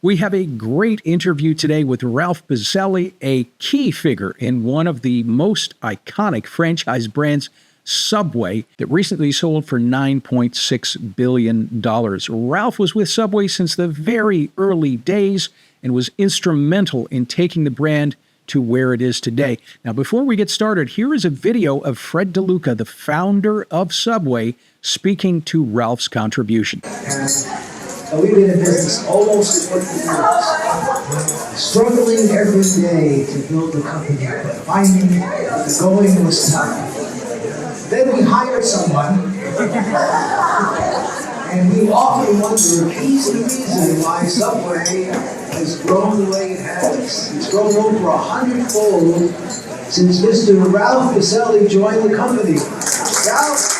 We have a great interview today with Ralph Bizzelli, a key figure in one of the most iconic franchise brands, Subway, that recently sold for $9.6 billion. Ralph was with Subway since the very early days and was instrumental in taking the brand to where it is today. Now, before we get started, here is a video of Fred DeLuca, the founder of Subway, speaking to Ralph's contribution. We've been in business almost 20 years, struggling every day to build the company, but finding the going was tough. Then we hired someone, and we often wonder, he's the reason why Subway has grown the way it has. It's grown over 100-fold since Mr. Ralph Bizzelli joined the company. Ralph,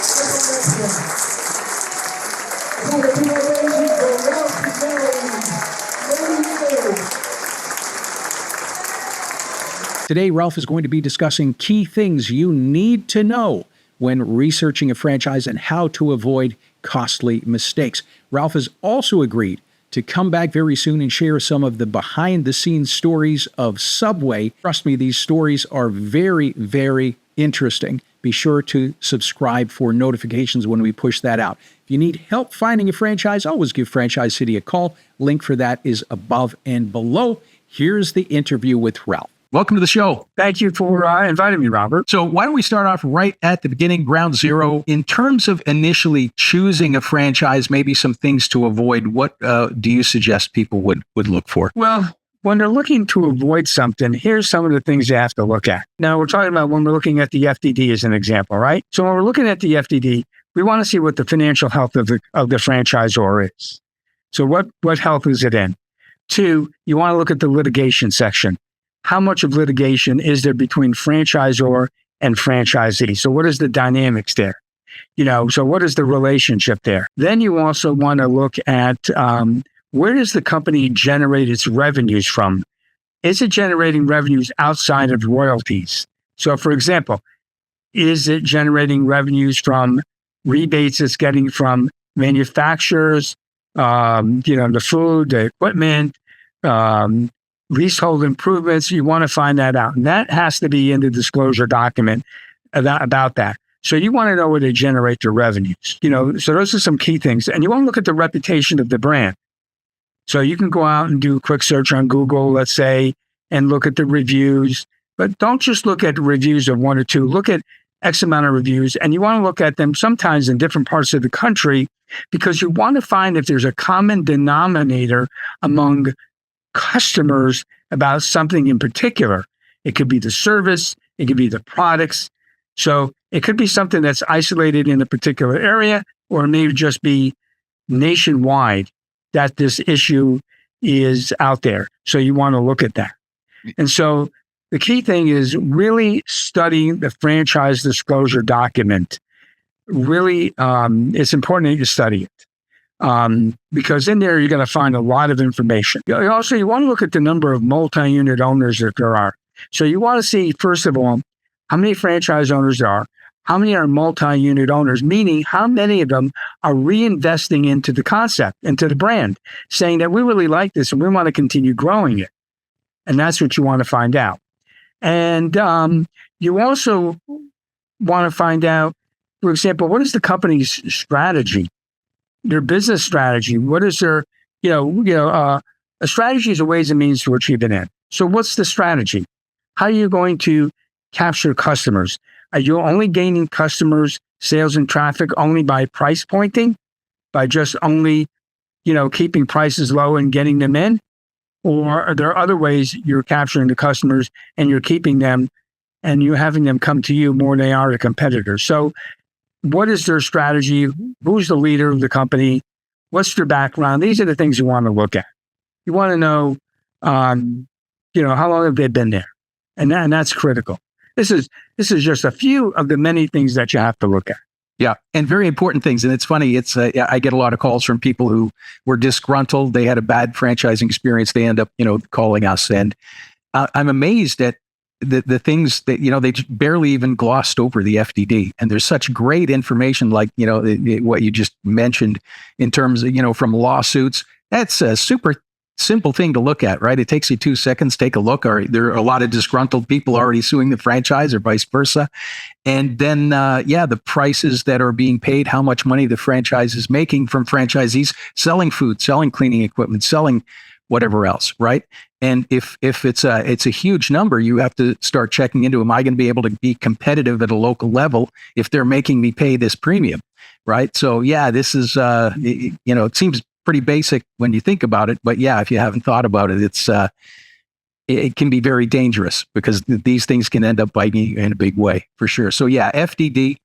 Today, Ralph is going to be discussing key things you need to know when researching a franchise and how to avoid costly mistakes. Ralph has also agreed to come back very soon and share some of the behind-the-scenes stories of Subway. Trust me, these stories are very, very interesting. Be sure to subscribe for notifications when we push that out. If you need help finding a franchise, always give Franchise City a call. Link for that is above and below. Here's the interview with Ralph. Welcome to the show. Thank you for inviting me, Robert. So why don't we start off right at the beginning, ground zero. In terms of initially choosing a franchise, maybe some things to avoid, what do you suggest people would look for? Well, when they're looking to avoid something, here's some of the things you have to look at. Now, we're talking about when we're looking at the FDD as an example, right? So when we're looking at the FDD, we want to see what the financial health of the franchisor is. So what health is it in? 2, you want to look at the litigation section. How much of litigation is there between franchisor and franchisee? So what is the dynamics there? So what is the relationship there? Then you also want to look at where does the company generate its revenues from? Is it generating revenues outside of royalties? So for example, is it generating revenues from rebates it's getting from manufacturers, the food, the equipment, leasehold improvements? You want to find that out. And that has to be in the disclosure document about that. So you want to know where they generate their revenues. So those are some key things. And you want to look at the reputation of the brand. So you can go out and do a quick search on Google, let's say, and look at the reviews. But don't just look at reviews of 1 or 2. Look at X amount of reviews. And you want to look at them sometimes in different parts of the country because you want to find if there's a common denominator among customers about something in particular. It could be the service, it could be the products. So it could be something that's isolated in a particular area, or it may just be nationwide that this issue is out there. So you want to look at that. And so the key thing is really studying the franchise disclosure document. Really, it's important that you study it. Because in there, you're going to find a lot of information. Also, you want to look at the number of multi-unit owners that there are. So you want to see, first of all, how many franchise owners there are, how many are multi-unit owners, meaning how many of them are reinvesting into the concept, into the brand, saying that we really like this and we want to continue growing it. And that's what you want to find out. And you also want to find out, for example, what is the company's strategy? Their business strategy. What is their, a strategy is a ways and means to achieve an end. So what's the strategy? How are you going to capture customers? Are you only gaining customers, sales and traffic only by price pointing? By just only, keeping prices low and getting them in? Or are there other ways you're capturing the customers and you're keeping them and you're having them come to you more than they are to competitors? So what is their strategy? Who's the leader of the company? What's their background? These are the things you want to look at. You want to know, how long have they been there? And that's critical. This is just a few of the many things that you have to look at. Yeah, and very important things. And it's funny, I get a lot of calls from people who were disgruntled. They had a bad franchising experience. They end up, calling us. And I'm amazed at the things that, they just barely even glossed over the FDD. And there's such great information like, what you just mentioned in terms of, from lawsuits. That's super simple thing to look at, right? It takes you 2 seconds. Take a look. Or there are a lot of disgruntled people already suing the franchise, or vice versa. And then, the prices that are being paid, how much money the franchise is making from franchisees selling food, selling cleaning equipment, selling whatever else, right? And if it's a huge number, you have to start checking into, am I going to be able to be competitive at a local level if they're making me pay this premium, right? So this is it seems pretty basic when you think about it, but if you haven't thought about it, it can be very dangerous, because these things can end up biting you in a big way, for sure. So FDD,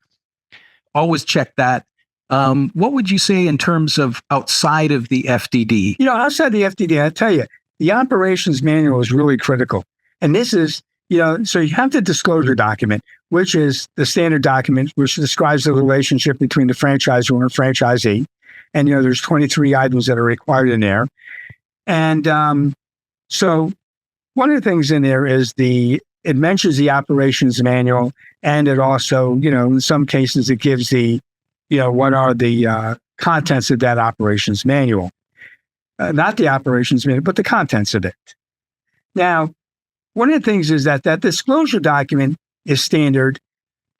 always check that. What would you say in terms of outside of the FDD? Outside the FDD, I tell you, the operations manual is really critical. And this is, so you have the disclosure document, which is the standard document, which describes the relationship between the franchisor and franchisee. And, there's 23 items that are required in there. And so one of the things in there is it mentions the operations manual, and it also, in some cases, it gives what are the contents of that operations manual. Not the operations manual, but the contents of it. Now, one of the things is that disclosure document is standard.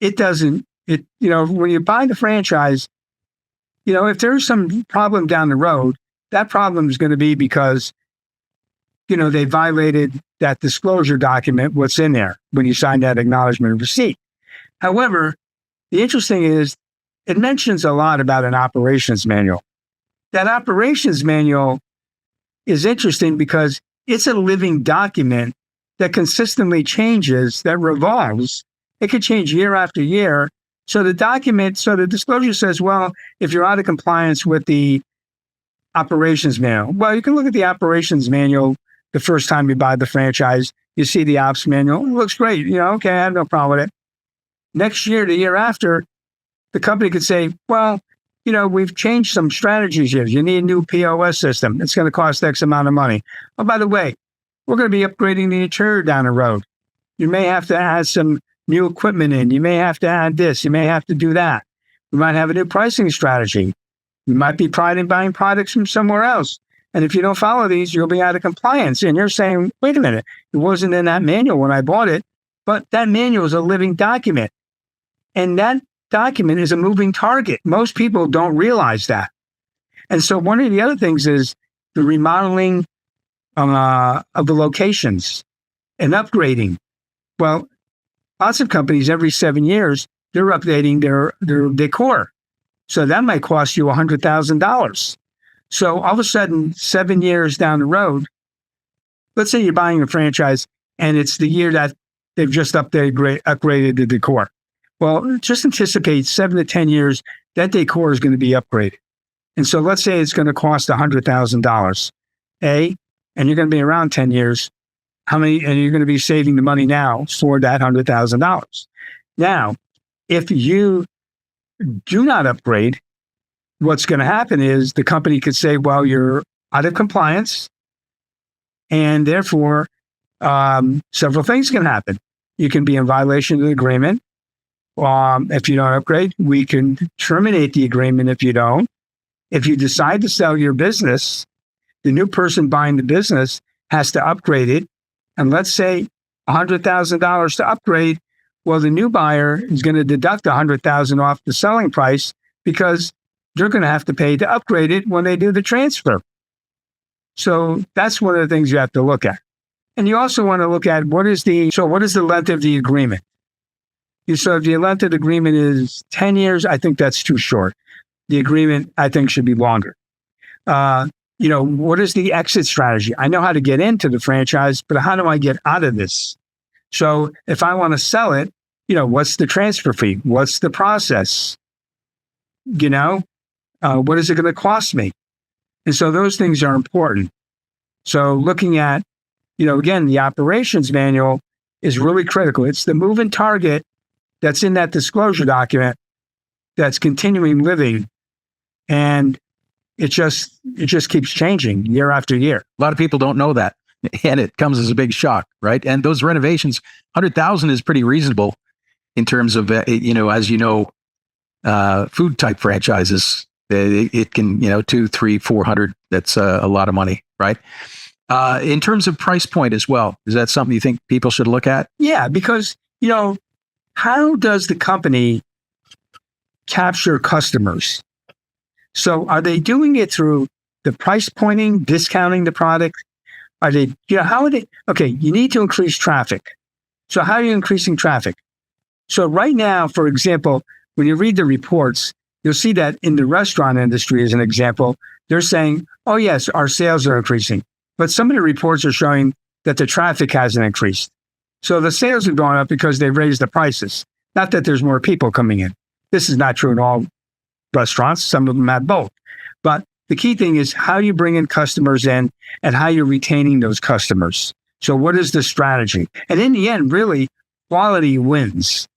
When you buy the franchise, if there's some problem down the road, that problem is going to be because, they violated that disclosure document, what's in there when you sign that acknowledgement of receipt. However, the interesting is it mentions a lot about an operations manual. That operations manual is interesting because it's a living document that consistently changes, that revolves. It could change year after year. So the disclosure says, well, if you're out of compliance with the operations manual, well, you can look at the operations manual the first time you buy the franchise. You see the ops manual. It looks great. Okay, I have no problem with it. Next year, the year after, the company could say, well, we've changed some strategies here. You need a new POS system. It's going to cost X amount of money. Oh, by the way, we're going to be upgrading the interior down the road. You may have to add some new equipment in. You may have to add this. You may have to do that. We might have a new pricing strategy. You might be buying products from somewhere else. And if you don't follow these, you'll be out of compliance. And you're saying, wait a minute, it wasn't in that manual when I bought it, but that manual is a living document. And that document is a moving target. Most people don't realize that. And so one of the other things is the remodeling of the locations and upgrading. Well, lots of companies every 7 years, they're updating their decor. So that might cost you $100,000. So all of a sudden, 7 years down the road, let's say you're buying a franchise and it's the year that they've just upgraded the decor. Well, just anticipate 7 to 10 years, that decor is going to be upgraded. And so let's say it's going to cost $100,000. And you're going to be around 10 years. And you're going to be saving the money now for that $100,000. Now, if you do not upgrade, what's going to happen is the company could say, well, you're out of compliance. And therefore, several things can happen. You can be in violation of the agreement. If you don't upgrade, we can terminate the agreement if you don't. If you decide to sell your business, the new person buying the business has to upgrade it. And let's say $100,000 to upgrade. Well, the new buyer is going to deduct $100,000 off the selling price because they're going to have to pay to upgrade it when they do the transfer. So that's one of the things you have to look at. And you also want to look at what is the length of the agreement? So if the length of the agreement is 10 years, I think that's too short. The agreement, I think, should be longer. What is the exit strategy? I know how to get into the franchise, but how do I get out of this? So if I want to sell it, what's the transfer fee? What's the process? What is it going to cost me? And so those things are important. So looking at, again, the operations manual is really critical. It's the moving target that's in that disclosure document that's continuing living. And it just keeps changing year after year. A lot of people don't know that. And it comes as a big shock, right? And those renovations, 100,000 is pretty reasonable in terms of, as you know, food type franchises. It can, 200, 300, 400. That's a lot of money, right? In terms of price point as well, is that something you think people should look at? Yeah, because, how does the company capture customers? So are they doing it through the price pointing, discounting the product? Are they, how are they? Okay, you need to increase traffic. So how are you increasing traffic? So right now, for example, when you read the reports, you'll see that in the restaurant industry, as an example, they're saying, oh, yes, our sales are increasing. But some of the reports are showing that the traffic hasn't increased. So the sales are going up because they've raised the prices, not that there's more people coming in. This is not true in all restaurants. Some of them have both. But the key thing is how you bring in customers in and how you're retaining those customers. So what is the strategy? And in the end, really, quality wins.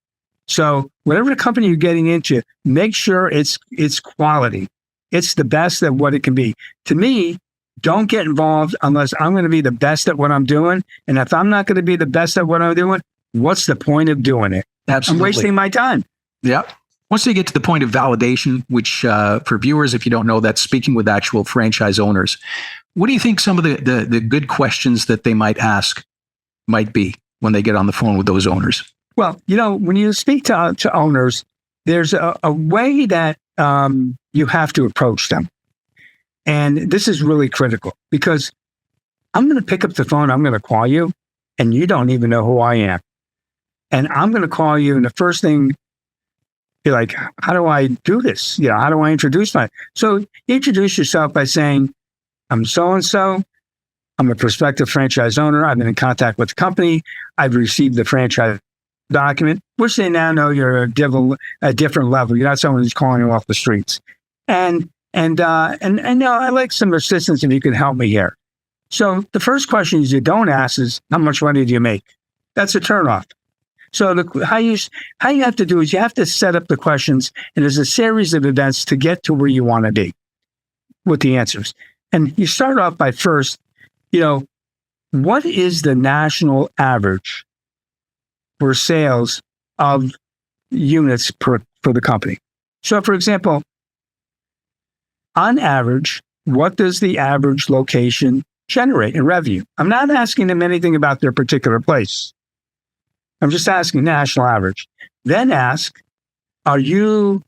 So whatever company you're getting into, make sure it's quality. It's the best at what it can be. To me, don't get involved unless I'm going to be the best at what I'm doing. And if I'm not going to be the best at what I'm doing, what's the point of doing it? Absolutely. I'm wasting my time. Yeah. Once you get to the point of validation, which for viewers, if you don't know, that's speaking with actual franchise owners. What do you think some of the good questions that they might ask might be when they get on the phone with those owners? Well, when you speak to owners, there's a way that you have to approach them. And this is really critical because I'm going to pick up the phone, I'm going to call you, and you don't even know who I am. And I'm going to call you, and the first thing, you're like, how do I do this? How do I introduce myself? So you introduce yourself by saying, I'm so-and-so. I'm a prospective franchise owner. I've been in contact with the company. I've received the franchise document, which they now know you're a different level. You're not someone who's calling you off the streets. And I like some assistance if you can help me here. So the first question you don't ask is, how much money do you make? That's a turnoff. So how you have to do is you have to set up the questions, and there's a series of events to get to where you want to be with the answers. And you start off by first, what is the national average for sales of units for the company? So, for example, on average, what does the average location generate in revenue? I'm not asking them anything about their particular place. I'm just asking national average. Then ask, are you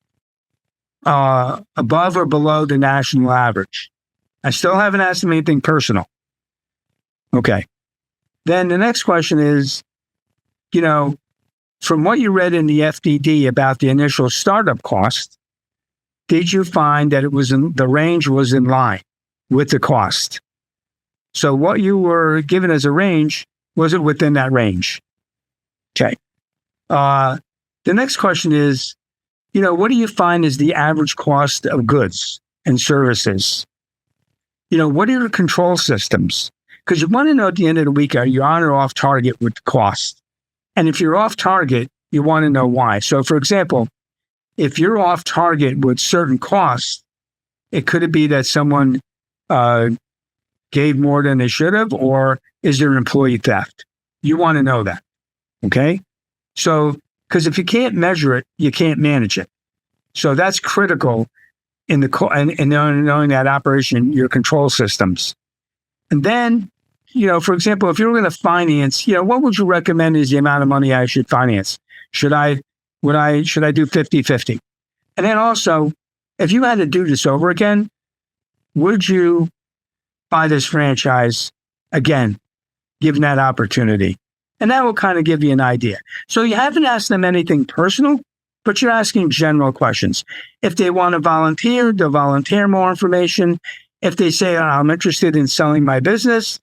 above or below the national average? I still haven't asked them anything personal. Okay. Then the next question is, from what you read in the FDD about the initial startup cost, did you find that the range was in line with the cost? So what you were given as a range, was it within that range? Okay. The next question is, what do you find is the average cost of goods and services? What are your control systems? Because you want to know at the end of the week, are you on or off target with the cost? And if you're off target, you want to know why. So, for example, if you're off target with certain costs, it could be that someone gave more than they should have, or is there employee theft? You want to know that. Okay. So, because if you can't measure it, you can't manage it. So that's critical in knowing that operation, your control systems. And then, for example, if you're going to finance, what would you recommend is the amount of money I should finance? Should I do 50-50? And then also, if you had to do this over again, would you buy this franchise again, given that opportunity? And that will kind of give you an idea. So you haven't asked them anything personal, but you're asking general questions. If they want to volunteer, they'll volunteer more information. If they say, I'm interested in selling my business,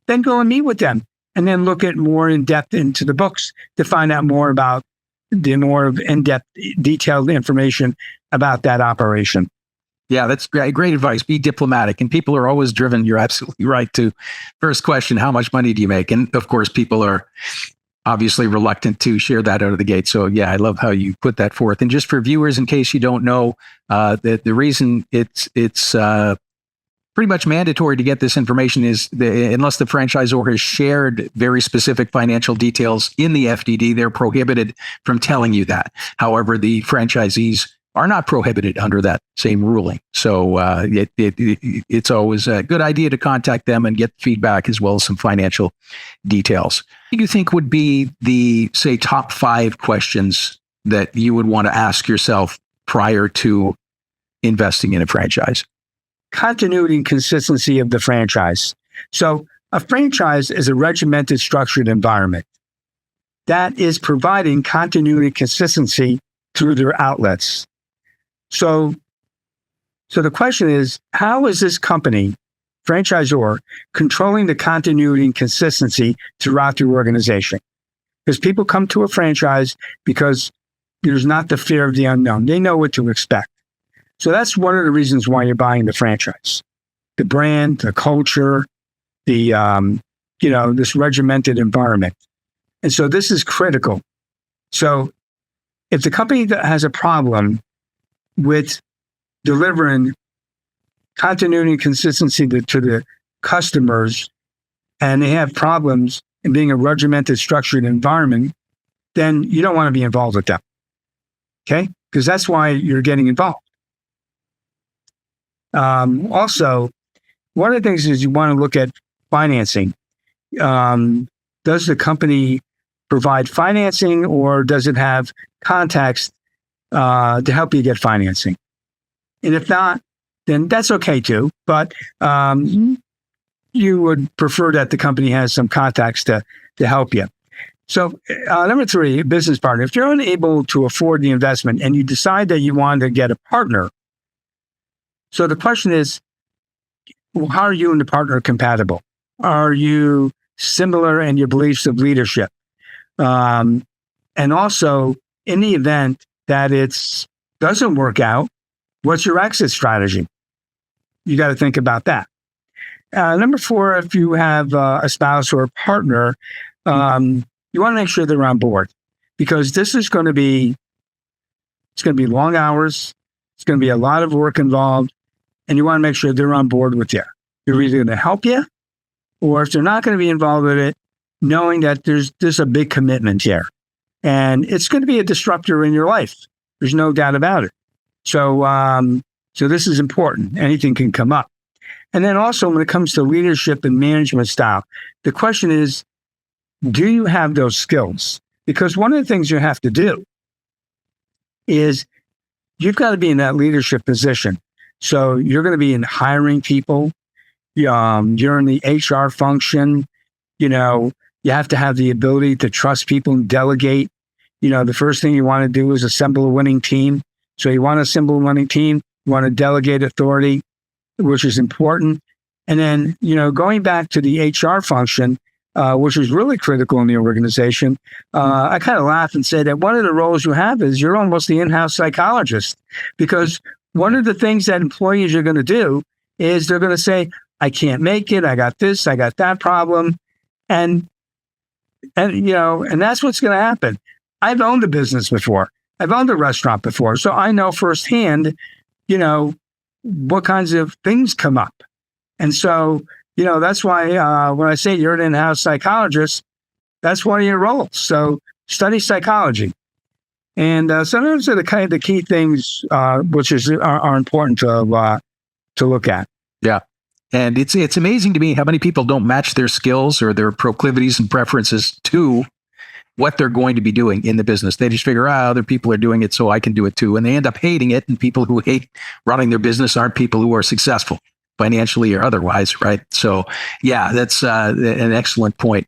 then go and meet with them and then look at more in depth into the books to find out more about the more in-depth, detailed information about that operation. Yeah, that's great advice. Be diplomatic. And people are always driven, you're absolutely right, to first question, how much money do you make? And of course, people are obviously reluctant to share that out of the gate. So yeah, I love how you put that forth. And just for viewers, in case you don't know, the reason it's pretty much mandatory to get this information is unless the franchisor has shared very specific financial details in the FDD, they're prohibited from telling you that. However, the franchisees are not prohibited under that same ruling. So it's always a good idea to contact them and get feedback as well as some financial details. What do you think would be the, say, top 5 questions that you would want to ask yourself prior to investing in a franchise? Continuity and consistency of the franchise. So a franchise is a regimented, structured environment that is providing continuity and consistency through their outlets. So the question is, how is this company, franchisor, controlling the continuity and consistency throughout the organization? Because people come to a franchise because there's not the fear of the unknown. They know what to expect. So that's one of the reasons why you're buying the franchise. The brand, the culture, the, this regimented environment. And so this is critical. So if the company that has a problem with delivering continuity and consistency to the customers, and they have problems in being a regimented, structured environment, then you don't want to be involved with them. Okay? Because that's why you're getting involved. Also, one of the things is you want to look at financing. Does the company provide financing, or does it have contacts to help you get financing? And if not, then that's okay too. But you would prefer that the company has some contacts to help you. So number 3, business partner. If you're unable to afford the investment and you decide that you want to get a partner, so the question is, how are you and the partner compatible? Are you similar in your beliefs of leadership? And also, in the event that it doesn't work out, what's your exit strategy? You got to think about that. Number 4, if you have a spouse or a partner, you want to make sure they're on board, because this is going to be, it's going to be long hours. It's going to be a lot of work involved, and you want to make sure they're on board with you. They're either going to help you, or if they're not going to be involved with it, knowing that there's a big commitment here, and it's going to be a disruptor in your life. There's no doubt about it. So this is important. Anything can come up. And then also when it comes to leadership and management style, the question is, do you have those skills? Because one of the things you have to do is you've got to be in that leadership position. So you're going to be in hiring people. You're in the HR function. You have to have the ability to trust people and delegate. The first thing you want to do is assemble a winning team. So you want to assemble a winning team. You want to delegate authority, which is important. And then, going back to the HR function, which is really critical in the organization, I kind of laugh and say that one of the roles you have is you're almost the in-house psychologist, because one of the things that employees are going to do is they're going to say, I can't make it. I got this, I got that problem. And that's what's going to happen. I've owned a business before. I've owned a restaurant before. So I know firsthand, what kinds of things come up. And so, that's why when I say you're an in-house psychologist, that's one of your roles. So study psychology. And so those are the key things which are important to look at. Yeah. And it's amazing to me how many people don't match their skills or their proclivities and preferences to what they're going to be doing in the business. They just figure out other people are doing it, so I can do it too. And they end up hating it. And people who hate running their business aren't people who are successful financially or otherwise, right? So yeah, that's an excellent point.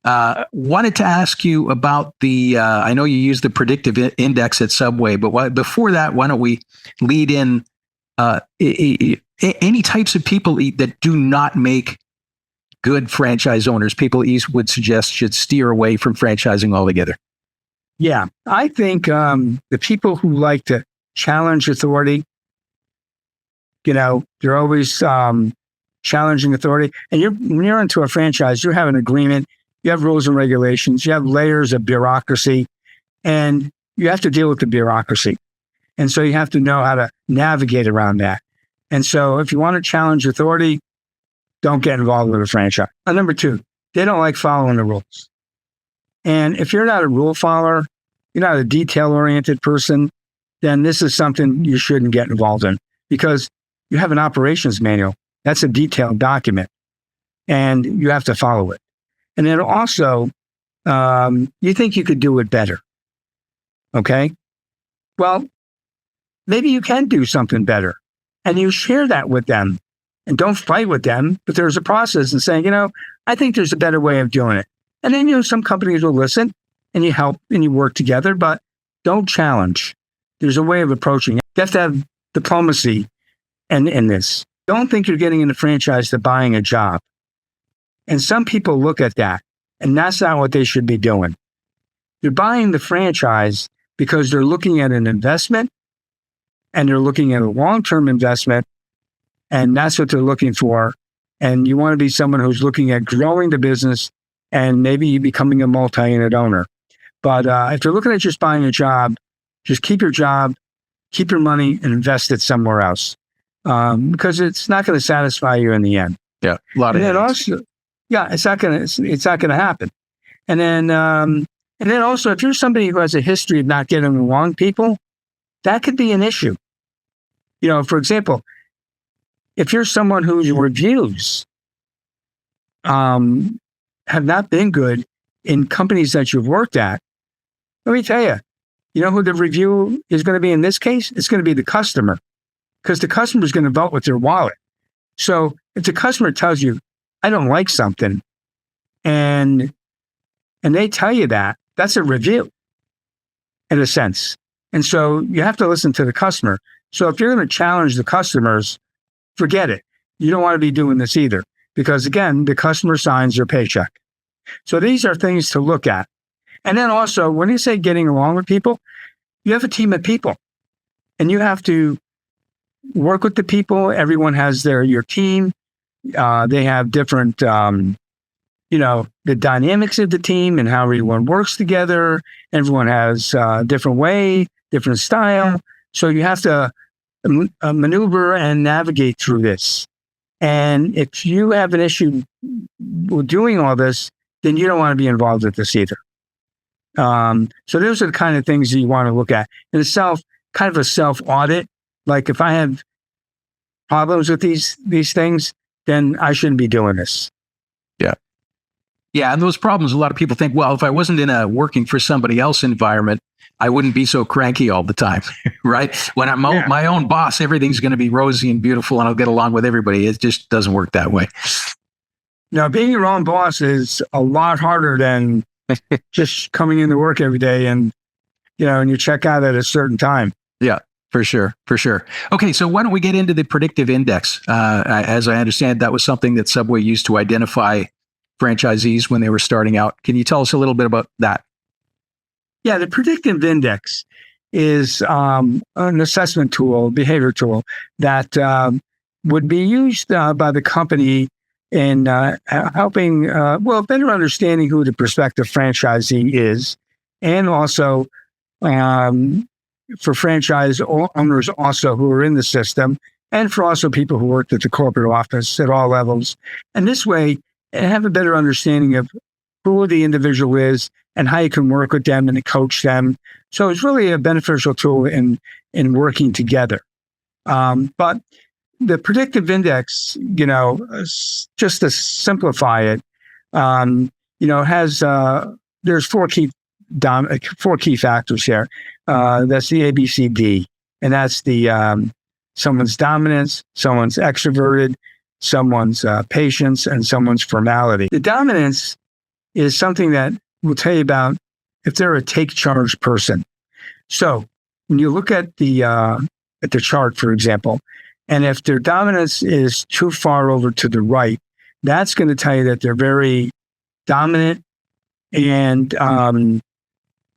Wanted to ask you about I know you use the predictive index at Subway, but before that, why don't we lead in any types of people that do not make good franchise owners, people would suggest should steer away from franchising altogether? Yeah, I think the people who like to challenge authority, they're always challenging authority. And when you're into a franchise, you have an agreement, you have rules and regulations, you have layers of bureaucracy, and you have to deal with the bureaucracy. And so you have to know how to navigate around that. And so if you want to challenge authority, don't get involved with a franchise. Number 2, they don't like following the rules. And if you're not a rule follower, you're not a detail-oriented person, then this is something you shouldn't get involved in, because you have an operations manual. That's a detailed document, and you have to follow it. And then also, you think you could do it better. Okay. Well, maybe you can do something better, and you share that with them, and don't fight with them, but there's a process in saying, I think there's a better way of doing it. And then, some companies will listen and you help and you work together, but don't challenge. There's a way of approaching it. You have to have diplomacy in this. Don't think you're getting in a franchise to buying a job. And some people look at that, and that's not what they should be doing. They're buying the franchise because they're looking at an investment, and they're looking at a long-term investment, and that's what they're looking for. And you want to be someone who's looking at growing the business and maybe becoming a multi-unit owner. But if you're looking at just buying a job, just keep your job, keep your money, and invest it somewhere else, because it's not going to satisfy you in the end. Yeah, a lot of And then headaches. also, yeah, it's not going to happen. And then also, if you're somebody who has a history of not getting along with people, that could be an issue. For example, if you're someone whose reviews have not been good in companies that you've worked at, let me tell you, who the review is going to be in this case? It's going to be the customer, because the customer is going to vote with their wallet. So if the customer tells you, I don't like something, and they tell you that, that's a review in a sense. And so you have to listen to the customer. So if you're going to challenge the customers, forget it. You don't want to be doing this either, because again, the customer signs your paycheck. So these are things to look at. And then also, when you say getting along with people, you have a team of people, and you have to work with the people. Everyone has your team. They have different, the dynamics of the team and how everyone works together. Everyone has a different way, different style. So you have to maneuver and navigate through this. And if you have an issue with doing all this, then you don't want to be involved with this either. So those are the kind of things that you want to look at. And it's kind of a self-audit. Like, if I have problems with these things, then I shouldn't be doing this. Yeah, and those problems, a lot of people think, well, if I wasn't in a working for somebody else environment, I wouldn't be so cranky all the time, right? When I'm my own boss, everything's going to be rosy and beautiful, and I'll get along with everybody. It just doesn't work that way. Now, being your own boss is a lot harder than just coming into work every day and you check out at a certain time. Yeah, for sure. Okay, so why don't we get into the predictive index? As I understand, that was something that Subway used to identify franchisees when they were starting out. Can you tell us a little bit about that? Yeah, the predictive index is an assessment tool, behavior tool that would be used by the company in helping, better understanding who the prospective franchisee is, and also for franchise owners also who are in the system, and for also people who worked at the corporate office at all levels. And this way, have a better understanding of who the individual is and how you can work with them and coach them. So it's really a beneficial tool in working together. But the predictive index, just to simplify it, has there's four key factors here. That's the ABCD, and that's the someone's dominance, someone's extroverted, someone's patience, and someone's formality. The dominance is something that we'll tell you about if they're a take charge person. So when you look at the chart, for example, and if their dominance is too far over to the right, that's going to tell you that they're very dominant, and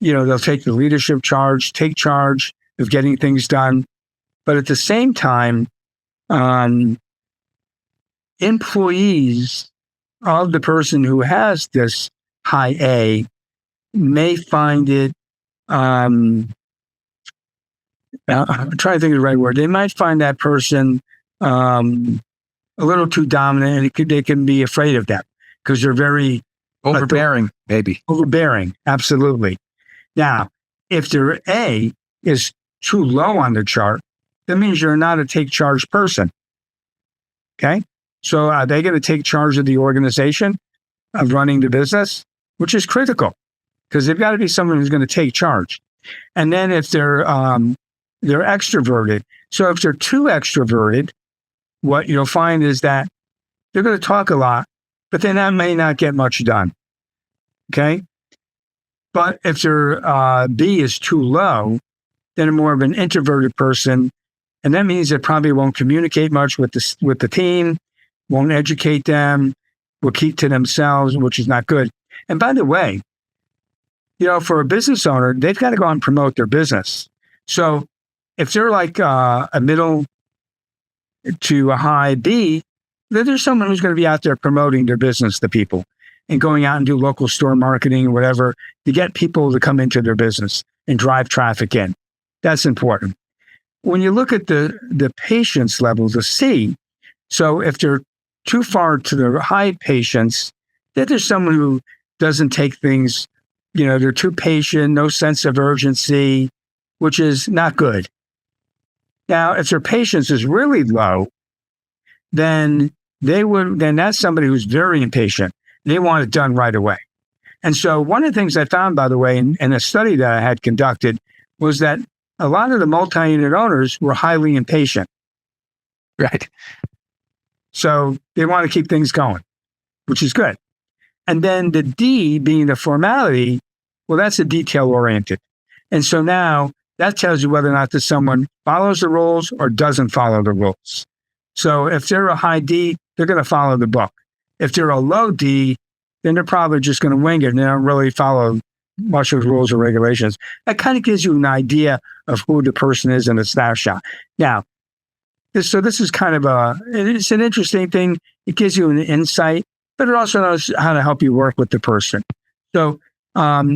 they'll take the leadership charge, take charge of getting things done. But at the same time, employees of the person who has this high A may find it, I'm trying to think of the right word. They might find that person a little too dominant, and they can be afraid of them because they're very overbearing, maybe. Overbearing, absolutely. Now, if their A is too low on the chart, that means you're not a take charge person. Okay. So are they going to take charge of the organization, of running the business, which is critical because they've got to be someone who's going to take charge. And then if they're extroverted, so if they're too extroverted, what you'll find is that they're going to talk a lot, but then that may not get much done. Okay. But if their B is too low, then they're more of an introverted person. And that means they probably won't communicate much with the team, won't educate them, will keep to themselves, which is not good. And by the way, for a business owner, they've got to go out and promote their business. So if they're like a middle to a high B, then there's someone who's going to be out there promoting their business to people and going out and do local store marketing or whatever to get people to come into their business and drive traffic in. That's important. When you look at the patience levels, the C, so if they're too far to the high patience, then there's someone who doesn't take things, they're too patient, no sense of urgency, which is not good. Now, if their patience is really low, then that's somebody who's very impatient. They want it done right away. And so one of the things I found, by the way, in a study that I had conducted was that a lot of the multi-unit owners were highly impatient. Right. So they want to keep things going, which is good. And then the D being the formality, well, that's a detail-oriented. And so now that tells you whether or not someone follows the rules or doesn't follow the rules. So if they're a high D, they're going to follow the book. If they're a low D, then they're probably just going to wing it and they don't really follow much of the rules or regulations. That kind of gives you an idea of who the person is in a snapshot. Now, this is kind of it's an interesting thing. It gives you an insight, but it also knows how to help you work with the person. So I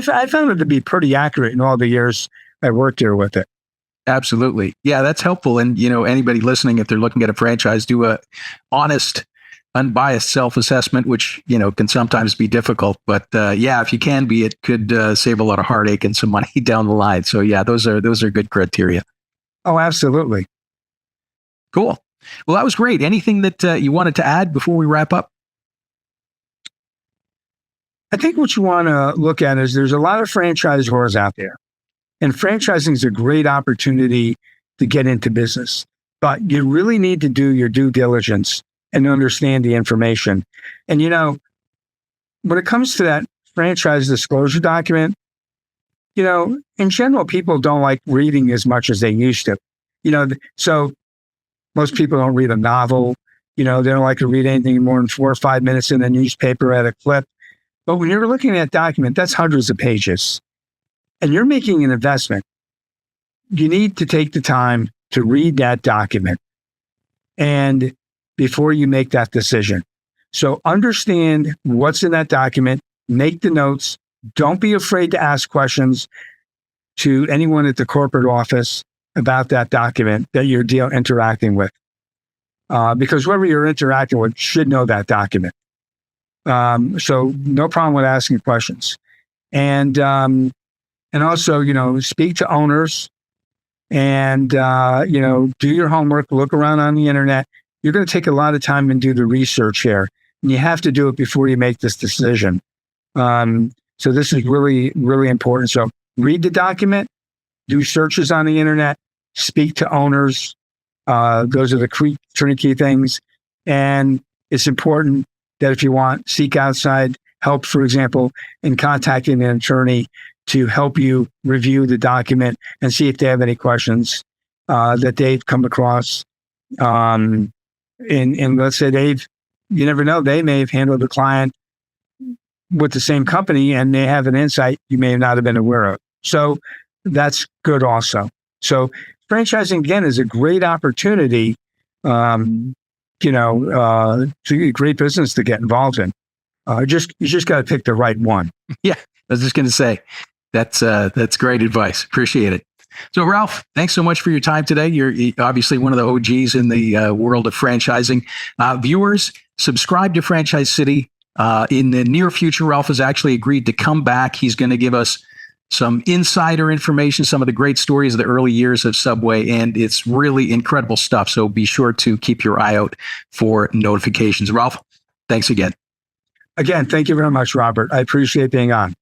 found it to be pretty accurate in all the years I worked here with it. Absolutely. Yeah, that's helpful. And, anybody listening, if they're looking at a franchise, do a honest, unbiased self-assessment, which, can sometimes be difficult. But if you can be, it could save a lot of heartache and some money down the line. So yeah, those are good criteria. Oh, absolutely. Cool. Well, that was great. Anything that you wanted to add before we wrap up? I think what you want to look at is there's a lot of franchisors out there. And franchising is a great opportunity to get into business. But you really need to do your due diligence and understand the information. And, when it comes to that franchise disclosure document, in general, people don't like reading as much as they used to. So most people don't read a novel. They don't like to read anything more than 4 or 5 minutes in a newspaper at a clip. But when you're looking at that document, that's hundreds of pages. And you're making an investment. You need to take the time to read that document and before you make that decision. So understand what's in that document, make the notes. Don't be afraid to ask questions to anyone at the corporate office about that document that you're interacting with. Because whoever you're interacting with should know that document. So no problem with asking questions. And also, speak to owners and, do your homework, look around on the internet. You're going to take a lot of time and do the research here. And you have to do it before you make this decision. So this is really, really important. So read the document, do searches on the internet, speak to owners. Those are the three key things. And it's important that if you want, seek outside help, for example, in contacting an attorney to help you review the document and see if they have any questions that they've come across. And let's say you never know, they may have handled the client with the same company and they have an insight you may not have been aware of. So that's good also. So franchising, again, is a great opportunity, to a great business to get involved in. You just got to pick the right one. Yeah, I was just going to say, that's great advice. Appreciate it. So Ralph, thanks so much for your time today. You're obviously one of the OGs in the world of franchising. Viewers, subscribe to Franchise City. In the near future, Ralph has actually agreed to come back. He's going to give us some insider information, some of the great stories of the early years of Subway, and it's really incredible stuff. So be sure to keep your eye out for notifications. Ralph, thanks again. Again, thank you very much, Robert. I appreciate being on.